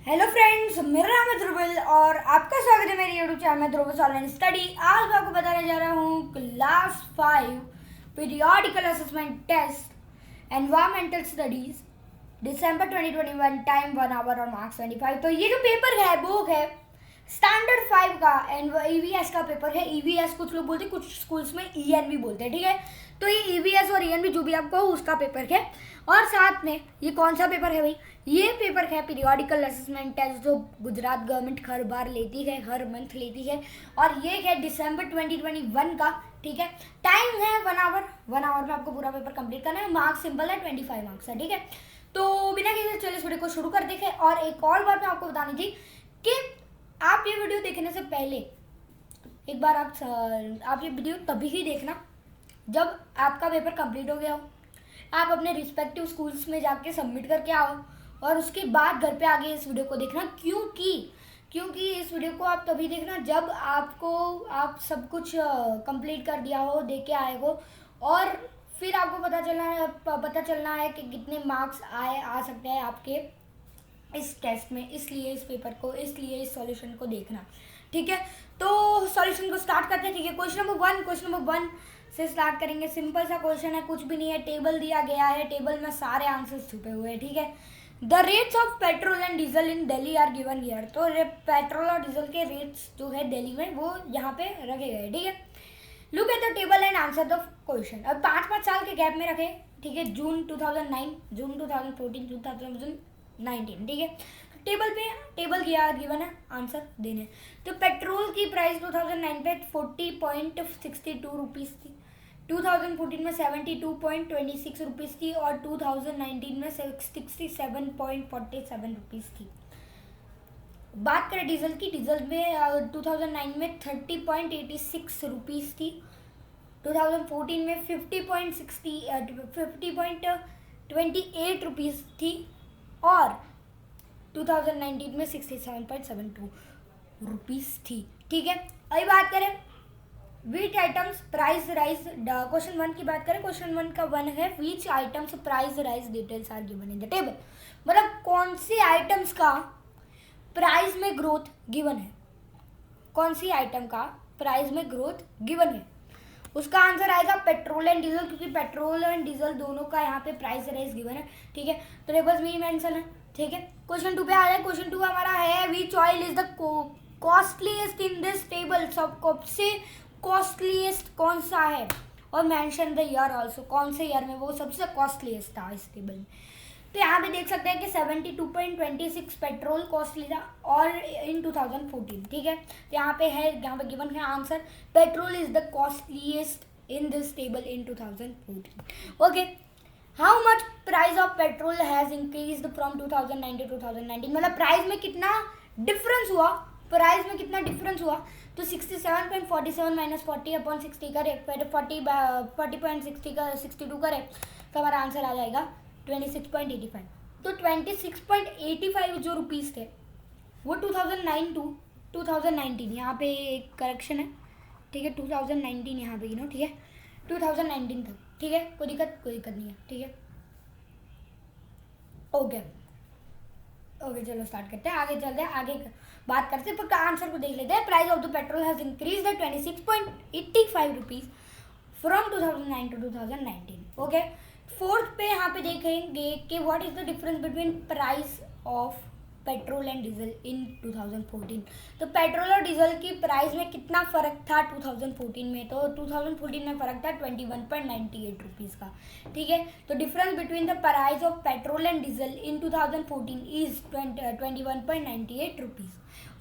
Hello friends, मेरा नाम है ध्रुवल और आपका स्वागत है मेरी यूट्यूब चैनल में ध्रुवल ऑनलाइन स्टडी। आज मैं आपको बताने जा रहा हूँ class 5 periodical assessment test environmental studies December 2021, time 1 hour और मार्क्स 25। तो ये जो पेपर है वो है स्टैंडर्ड 5 का ईवीएस का पेपर है। ईवीएस कुछ लोग बोलते हैं, कुछ स्कूल्स में ईएन भी बोलते हैं, ठीक है। तो ये ईवीएस और ईएन भी जो भी आपको उसका पेपर है। और साथ में ये कौन सा पेपर है भाई? ये पेपर है पीरियोडिकल असेसमेंट टेस्ट जो गुजरात गवर्नमेंट हर बार लेती है, हर मंथ लेती है। और ये है दिसंबर 2021 का, ठीक है। टाइम है 1 आवर में आपको पूरा पेपर कंप्लीट करना है। मार्क्स सिंपल है, 25 मार्क्स है, ठीक है। तो बिना किसी चलिए इस वीडियो को शुरू कर देखें। और एक और बात मैं आपको बतानी थी कि आप ये वीडियो देखने से पहले एक बार आप ये वीडियो तभी ही देखना जब आपका पेपर कंप्लीट हो गया हो, आप अपने रिस्पेक्टिव स्कूल्स में जाके सबमिट करके आओ, और उसके बाद घर पे आगे इस वीडियो को देखना। क्योंकि इस वीडियो को आप तभी देखना जब आप सब कुछ कंप्लीट कर दिया हो, दे के आए हो, और फिर आपको पता चलना है कि कितने मार्क्स आ सकते हैं आपके इस टेस्ट में। इसलिए इस सॉल्यूशन को देखना, ठीक है। तो सॉल्यूशन को स्टार्ट करते हैं, ठीक है। क्वेश्चन नंबर वन से स्टार्ट करेंगे। सिंपल सा क्वेश्चन है, कुछ भी नहीं है। टेबल दिया गया है, टेबल में सारे आंसर्स छुपे हुए हैं, ठीक है। The rates of petrol and diesel in Delhi are given here. तो पेट्रोल और डीजल के रेट्स जो है दिल्ली में वो यहाँ पे रखे गए, ठीक है। Look at the table and answer the question. अब 5-5 साल के गैप में रखे, ठीक है। जून 2009, जून 2014, जून 2019, ठीक है। टेबल किया गिवन है, आंसर देने। तो पेट्रोल की प्राइस 2009 पे 40.62 रुपीज़ थी, 2014 में 72.26 रुपीज़ थी, और 2019 में 67.47 रुपीज़ थी। बात करें डीजल की, डीजल में 2009 में 30.86 रुपीज़ थी, 2014 में 50.28 रुपीज़ थी, और 2019 में 67.72 रुपीज़ थी, ठीक है। अभी बात करें which items price rise. Question 1 की बात करें, क्वेश्चन 1 का 1 है which items price rise details are given in the table. मतलब कौन सी आइटम्स का प्राइस में ग्रोथ गिवन है, कौन सी आइटम का प्राइस में ग्रोथ गिवन है। उसका आंसर आएगा पेट्रोल एंड डीजल, क्योंकि पेट्रोल एंड डीजल दोनों का यहाँ पे प्राइस राइज गिवन है, ठीक है। तो टेबल्स में ही मेंशन है, ठीक है। क्वेश्चन 2 पे आ जाए। क्वेश्चन 2 हमारा है विच oil is the costliest in this table. सबसे कॉस्टलीस्ट कौन सा है, और मेंशन द ईयर ऑल्सो, कौन से ईयर में वो सबसे कॉस्टलीस्ट था इस टेबल में। तो यहाँ पे देख सकते हैं कि 72.26 पेट्रोल कॉस्टली था, और इन 2014, ठीक है। तो यहाँ पे गिवन है answer petrol is the costliest in this table in 2014। Okay, how much price of petrol has increased from 2009 to 2019। मतलब प्राइस में कितना डिफरेंस हुआ, तो 67.47 माइनस 40 अपॉन 60 करे, 40.60 का 62 करे, तो हमारा आंसर आ जाएगा 26.85। तो 26.85 जो रुपीज़ थे वो 2009 to 2019, यहाँ पे एक करेक्शन है, ठीक है। 2019 यहाँ पे गिनो, ठीक है, 2019 तक, ठीक है। कोई दिक्कत नहीं है, ठीक है। ओके, चलो स्टार्ट करते हैं, आगे चलते हैं, आगे बात करते हैं। पर आंसर को देख लेते हैं। Price of the petrol has increase the 26.85 rupees from 2009 to 2019। Okay, fourth पे यहाँ पे देखेंगे कि what is the difference between price of petrol and diesel in 2014। तो पेट्रोल और डीजल की प्राइस में कितना फ़र्क था 2014 में? तो 2014 में फ़र्क था 21.98 रुपीज़ का, ठीक है। तो difference between the price of petrol and diesel in 2014 is 21.98 rupees.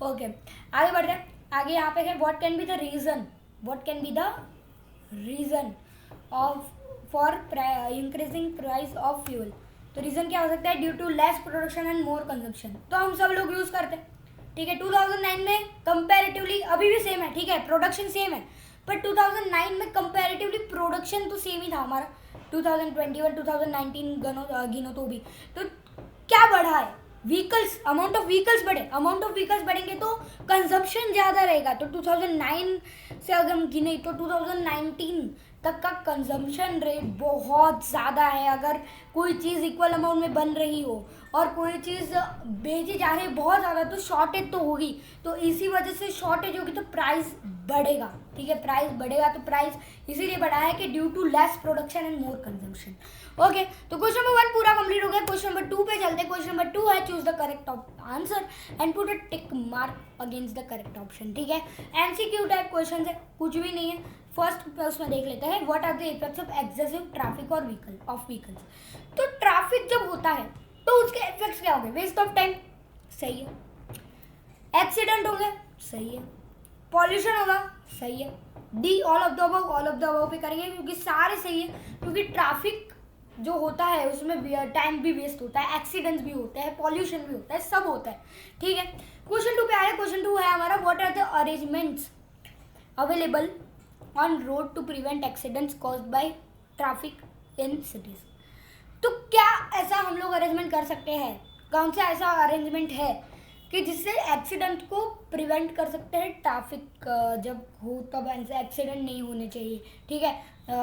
Okay, आगे बढ़ते हैं। आगे यहाँ पे है what can be the reason of for increasing price of fuel. तो रीज़न क्या हो सकता है? Due to less production and more consumption. तो हम सब लोग यूज़ करते हैं, ठीक है। 2009 में कंपैरेटिवली अभी भी सेम है, ठीक है, प्रोडक्शन सेम है, पर 2009 में कंपैरेटिवली प्रोडक्शन तो सेम ही था हमारा। 2021 2019 गिनो तो भी, तो क्या बढ़ा है? व्हीकल्स, अमाउंट ऑफ व्हीकल्स बढ़ेंगे तो कंजप्शन ज़्यादा रहेगा। तो 2009 से अगर हम गिने तो 2019 तक का कंजम्पशन रेट बहुत ज़्यादा है। अगर कोई चीज़ इक्वल अमाउंट में बन रही हो और कोई चीज़ बेची जा रही है बहुत ज़्यादा, तो शॉर्टेज तो होगी, तो इसी वजह से शॉर्टेज होगी तो प्राइस बढ़ेगा, ठीक है, प्राइस बढ़ेगा। तो प्राइस इसीलिए बढ़ा है कि due to less production and more consumption. Okay, तो क्वेश्चन नंबर 1 पूरा कंप्लीट हो गया। क्वेश्चन नंबर 2 पे चलते हैं। क्वेश्चन नंबर 2 है choose the correct answer and put a tick mark against the correct option, ठीक है। एमसीक्यू टाइप क्वेश्चन है, कुछ भी नहीं है। फर्स्ट उसमें देख लेते हैं, what are the effects of excessive traffic और व्हीकल्स। तो ट्रैफिक जब होता है तो उसके इफेक्ट्स क्या होंगे? वेस्ट ऑफ टाइम, सही है। एक्सीडेंट होंगे, सही है। पॉल्यूशन होगा, सही है। D all of the above पे करेंगे क्योंकि सारे सही है, क्योंकि ट्रैफिक जो होता है उसमें टाइम भी वेस्ट होता है, एक्सीडेंट्स भी होते हैं, पॉल्यूशन भी होता है, सब होता है, ठीक है। क्वेश्चन 2 पे आया। क्वेश्चन 2 है हमारा, what are the arrangements available on road to prevent accidents caused by traffic in cities. तो क्या ऐसा हम लोग अरेंजमेंट कर सकते हैं? कौन सा ऐसा अरेंजमेंट है कि जिससे एक्सीडेंट को प्रिवेंट कर सकते हैं? ट्रैफिक जब हो तब ऐसे एक्सीडेंट नहीं होने चाहिए, ठीक है,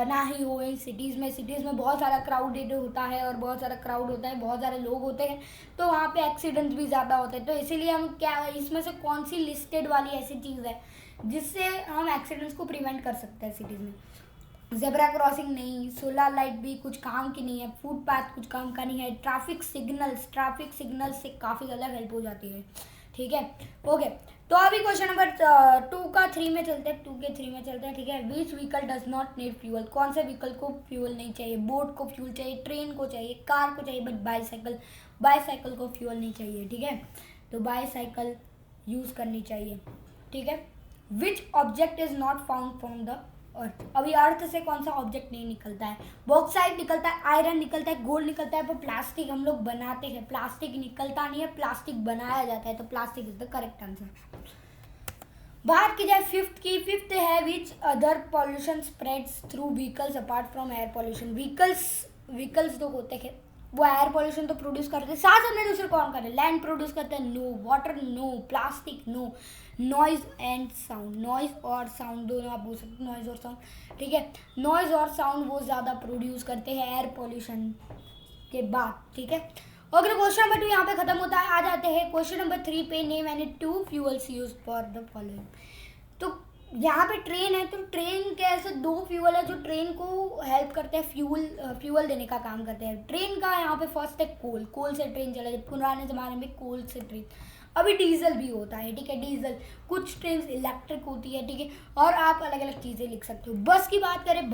ना ही हो इन सिटीज़ में बहुत सारा क्राउडेड होता है और बहुत सारा क्राउड होता है, बहुत सारे लोग होते हैं, तो वहाँ पे एक्सीडेंट भी ज़्यादा होते हैं। तो इसीलिए हम क्या, इसमें से कौन सी लिस्टेड वाली ऐसी चीज़ है जिससे हम एक्सीडेंट्स को प्रिवेंट कर सकते हैं सिटीज़ में? जेब्रा क्रॉसिंग नहीं, सोलर लाइट भी कुछ काम की नहीं है, फुटपाथ कुछ काम का नहीं है, ट्रैफिक सिग्नल्स से काफ़ी ज़्यादा हेल्प हो जाती है, ठीक है। ओके, तो अभी क्वेश्चन नंबर 2 का 3 में चलते हैं, ठीक है। Which vehicle does not need fuel? कौन से व्हीकल को फ्यूल नहीं चाहिए? बोट को फ्यूल चाहिए, ट्रेन को चाहिए, कार को चाहिए, बट बाईसाइकिल को फ्यूल नहीं चाहिए, ठीक है। तो बाईसाइकिल यूज़ करनी चाहिए, ठीक है। Which object is not found from the earth? अभी अर्थ से कौन सा ऑब्जेक्ट नहीं निकलता है? बॉक्साइट निकलता है, आयरन निकलता है, गोल्ड निकलता है, पर प्लास्टिक हम लोग बनाते हैं, प्लास्टिक निकलता नहीं है, प्लास्टिक बनाया जाता है, तो plastic is the correct answer. बात की जाए फिफ्थ है, which other pollution spreads through vehicles apart from air pollution? Vehicles जो होते हैं वो एयर पॉल्यूशन तो प्रोड्यूस करते हैं, साथ हमने दूसरे कौन करे? लैंड प्रोड्यूस करते हैं, no. Water, no. Plastic, no. Noise and sound, noise और साउंड दोनों आप बोल सकते हो, नॉइज और साउंड, ठीक है। नॉइज और साउंड वो ज़्यादा प्रोड्यूस करते हैं एयर पॉल्यूशन के बाद, ठीक है। ओके, क्वेश्चन नंबर 2 यहाँ पे खत्म होता है। आ जाते हैं क्वेश्चन नंबर 3 पे। Name any 2 fuels use for the following. तो यहाँ पे ट्रेन है, तो ट्रेन के ऐसे 2 फ्यूल है जो ट्रेन को हेल्प करते हैं, फ्यूल देने का काम करते हैं। ट्रेन का यहाँ पे फर्स्ट है कोल से ट्रेन चला, जब पुराने ज़माने में कोल से ट्रेन। अभी डीजल भी होता है, ठीक है, डीजल। कुछ ट्रेन इलेक्ट्रिक होती है, ठीक है, और आप अलग अलग चीज़ें लिख सकते हो। बस की बात करें,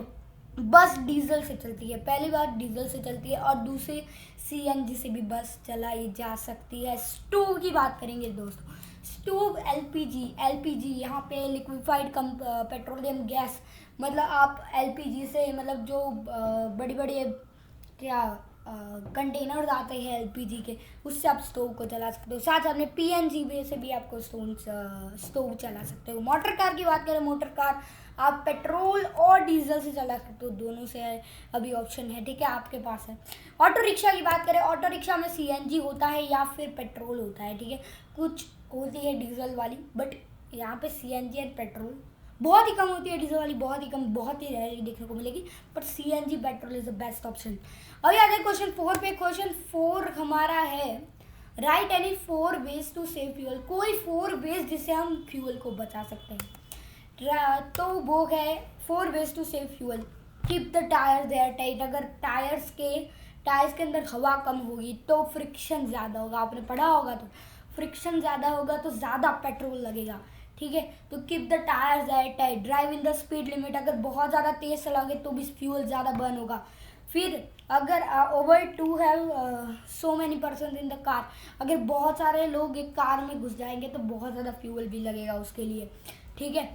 बस डीजल से चलती है, पहली बात डीजल से चलती है, और दूसरी सीएनजी से भी बस चलाई जा सकती है। स्टोव की बात करेंगे दोस्तों, स्टोव एलपीजी यहाँ पे लिक्विफाइड पेट्रोलियम गैस, मतलब आप एलपीजी से, मतलब जो बड़ी बड़ी क्या कंटेनर्स आते हैं एलपीजी के, उससे आप स्टोव को चला सकते हो। साथ आपने पीएनजी से भी आपको स्टोव चला सकते हो। मोटर कार की बात करें, मोटर कार आप पेट्रोल और डीजल से चला सकते हो, दोनों से अभी ऑप्शन है, ठीक है, आपके पास है। ऑटो रिक्शा की बात करें, ऑटो रिक्शा में सीएनजी होता है या फिर पेट्रोल होता है, ठीक है। कुछ होती है डीजल वाली, बट यहाँ पे सीएनजी एंड पेट्रोल बहुत ही कम होती है, डीजल वाली बहुत ही कम, बहुत ही रेयरली देखने को मिलेगी, but CNG petrol is the best option. अभी आते हैं क्वेश्चन 4 पे। क्वेश्चन 4 हमारा है, write any 4 ways to save fuel. कोई 4 वेज जिससे हम फ्यूल को बचा सकते हैं, तो वो है 4 ways to save fuel. Keep the tyres air tight. अगर टायर्स के अंदर हवा कम होगी तो फ्रिक्शन ज़्यादा होगा, आपने पढ़ा होगा, तो फ्रिक्शन ज़्यादा होगा तो ज़्यादा पेट्रोल लगेगा, ठीक है। तो keep the tyres air tight. Drive in the speed limit. अगर बहुत ज़्यादा तेज़ चलाओगे तो भी फ्यूल ज़्यादा बर्न होगा। फिर अगर over to have so many person in the car, अगर बहुत सारे लोग एक कार में घुस जाएंगे तो बहुत ज़्यादा फ्यूल भी लगेगा उसके लिए, ठीक है,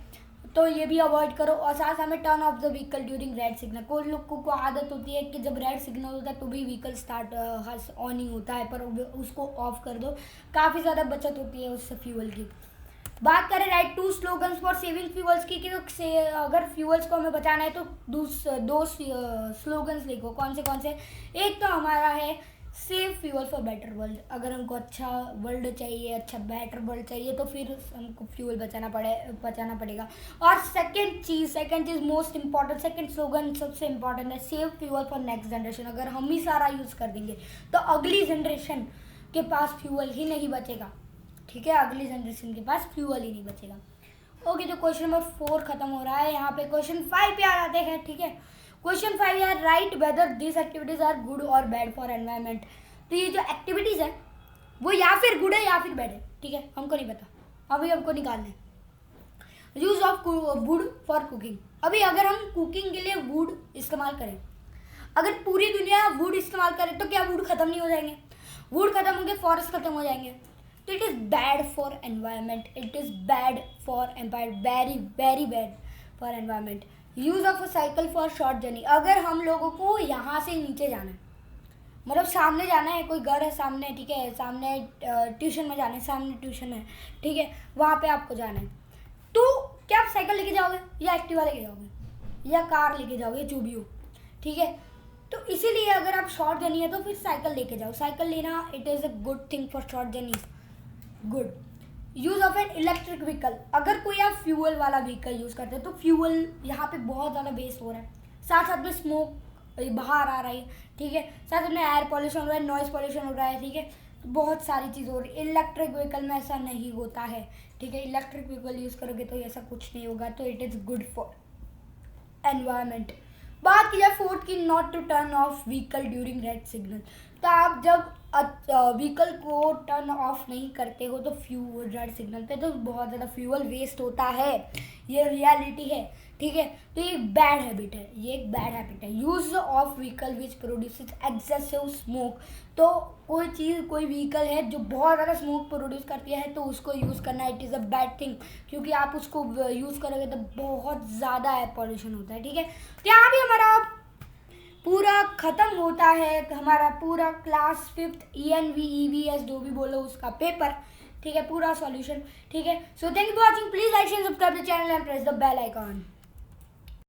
तो ये भी अवॉइड करो। और साथ हमें turn off the vehicle during red signal. कोई लोग को आदत होती है कि जब रेड सिग्नल होता है तो भी व्हीकल स्टार्ट ऑन ही होता है, पर उसको ऑफ कर दो, काफ़ी ज़्यादा बचत होती है उससे फ्यूल की। बात करें right 2 slogans for saving fuels की, कि तो अगर फ्यूल्स को हमें बचाना है तो 2 स्लोगन्स लिखो। कौन से? एक तो हमारा है save fuel for better world. अगर हमको अच्छा वर्ल्ड चाहिए, अच्छा बेटर वर्ल्ड चाहिए, तो फिर हमको फ्यूल बचाना पड़ेगा। और सेकंड चीज़ मोस्ट इंपॉर्टेंट, सेकंड स्लोगन सबसे इंपॉर्टेंट है, save fuel for next generation. अगर हम ही सारा यूज़ कर देंगे तो अगली जनरेशन के पास फ्यूल ही नहीं बचेगा, ठीक है, अगली जनरेशन के पास फ्यूल ही नहीं बचेगा। ओके, तो क्वेश्चन नंबर 4 खत्म हो रहा है। यहाँ पे क्वेश्चन 5 पे आ जाते हैं, ठीक है। क्वेश्चन 5 है, write whether this activities are good और बैड फॉर एनवायरनमेंट। तो ये जो एक्टिविटीज़ है वो या फिर गुड है या फिर बैड है, ठीक है, हमको नहीं पता, अभी हमको निकालना है। Use of would for cooking. अभी अगर हम कुकिंग के लिए वुड इस्तेमाल करें, अगर पूरी दुनिया वुड इस्तेमाल करे तो क्या वुड खत्म नहीं हो जाएंगे? वुड खत्म होंगे, फॉरेस्ट खत्म हो जाएंगे। तो it is bad for environment, it is bad for empire, very very bad for environment. Use of a cycle for short journey. अगर हम लोगों को यहाँ से नीचे जाना है, मतलब सामने जाना है, कोई घर है सामने, ठीक है, सामने ट्यूशन में जाना है, सामने ट्यूशन है, ठीक है, वहाँ पे आपको जाना है, तो क्या आप साइकिल लेके जाओगे या एक्टिवा लेके जाओगे या कार लेके जाओगे, जो भी हो, ठीक है। तो इसीलिए अगर आप शॉर्ट जर्नी है तो फिर साइकिल लेके जाओ। साइकिल लेना it is a good thing for short journeys, good. Use of an electric vehicle. अगर कोई आप फ्यूल वाला व्हीकल यूज़ करते हैं तो फ्यूल यहाँ पे बहुत ज़्यादा वेस्ट हो रहा है, साथ साथ में स्मोक बाहर आ रही है, ठीक है, साथ साथ में एयर पॉल्यूशन हो रहा है, नॉइज़ पॉल्यूशन हो रहा है, ठीक है, तो बहुत सारी चीज़ हो रही है। इलेक्ट्रिक व्हीकल में ऐसा नहीं होता है, ठीक है, इलेक्ट्रिक व्हीकल यूज़ करोगे तो ऐसा कुछ नहीं होगा, तो it is good for environment. बात की जाए 4th की, not to turn off vehicle during red signal. तो आप जब व्हीकल को टर्न ऑफ नहीं करते हो तो फ्यूल रेड सिग्नल पे तो बहुत ज़्यादा फ्यूल वेस्ट होता है, ये रियलिटी है, ठीक है। तो ये एक बैड हैबिट है, ये एक बैड हैबिट है। Use of vehicle which produces excessive smoke. तो कोई चीज़, कोई व्हीकल है जो बहुत ज़्यादा स्मोक प्रोड्यूस करती है तो उसको यूज़ करना it is a bad thing, क्योंकि आप उसको यूज़ करोगे तो बहुत ज़्यादा एयर पॉल्यूशन होता है, ठीक है। तो यहाँ भी हमारा पूरा ख़त्म होता है, हमारा पूरा क्लास 5th ENV EVS जो भी बोलो उसका पेपर, ठीक है, पूरा सॉल्यूशन, ठीक है। So thank you for watching, please like share subscribe the channel and press the bell icon.